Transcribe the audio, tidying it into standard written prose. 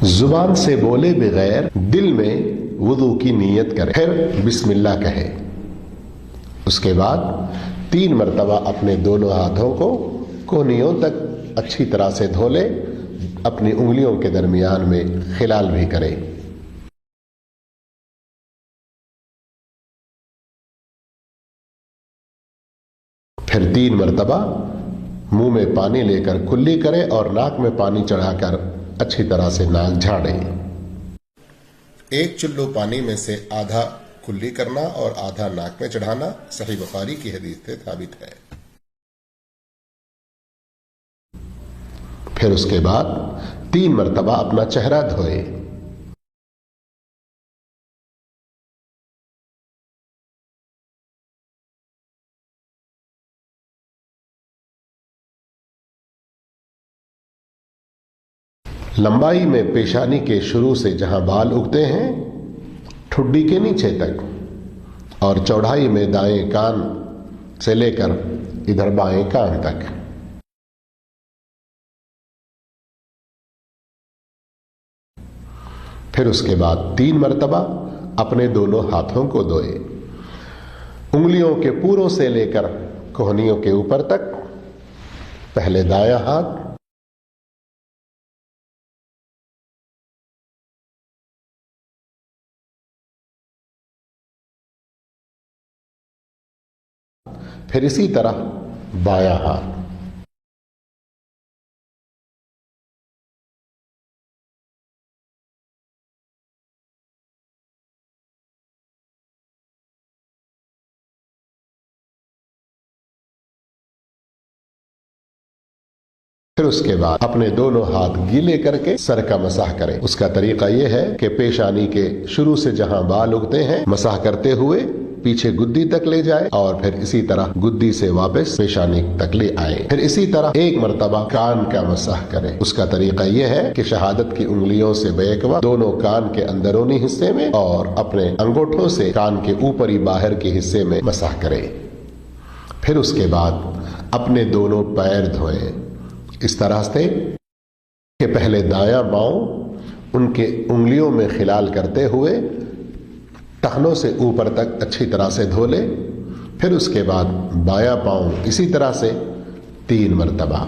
زبان سے بولے بغیر دل میں وضو کی نیت کرے، پھر بسم اللہ کہے۔ اس کے بعد 3 مرتبہ اپنے دونوں ہاتھوں کو کونیوں تک اچھی طرح سے دھو لے، اپنی انگلیوں کے درمیان میں خلال بھی کرے۔ پھر 3 مرتبہ منہ میں پانی لے کر کلی کرے اور ناک میں پانی چڑھا کر اچھی طرح سے ناک جھاڑے۔ 1 چلو پانی میں سے آدھا کلی کرنا اور آدھا ناک میں چڑھانا صحیح بخاری کی حدیث سے ثابت ہے۔ پھر اس کے بعد 3 مرتبہ اپنا چہرہ دھوئے۔ لمبائی میں پیشانی کے شروع سے جہاں بال اگتے ہیں ٹھڈی کے نیچے تک، اور چوڑائی میں دائیں کان سے لے کر ادھر بائیں کان تک۔ پھر اس کے بعد 3 مرتبہ اپنے دونوں ہاتھوں کو دھوئے، انگلیوں کے پوروں سے لے کر کوہنیوں کے اوپر تک۔ پہلے دایاں ہاتھ، پھر اسی طرح بایاں ہاتھ۔ پھر اس کے بعد اپنے دونوں ہاتھ گیلے کر کے سر کا مسح کریں۔ اس کا طریقہ یہ ہے کہ پیشانی کے شروع سے جہاں بال اگتے ہیں مسح کرتے ہوئے پیچھے گدی تک لے جائے، اور پھر اسی طرح گدی سے واپس پیشانی تک لے آئے۔ پھر اسی طرح 1 مرتبہ کان کا مسح کریں۔ اس کا طریقہ یہ ہے کہ شہادت کی انگلیوں سے بیک وقت دونوں کان کے اندرونی حصے میں اور اپنے انگوٹھوں سے کان کے اوپری باہر کے حصے میں مسح کریں۔ پھر اس کے بعد اپنے دونوں پیر دھوئیں، اس طرح سے کہ پہلے دایاں پاؤں ان کے انگلیوں میں خلال کرتے ہوئے ٹخنوں سے اوپر تک اچھی طرح سے دھو لے۔ پھر اس کے بعد بایاں پاؤں اسی طرح سے 3 مرتبہ۔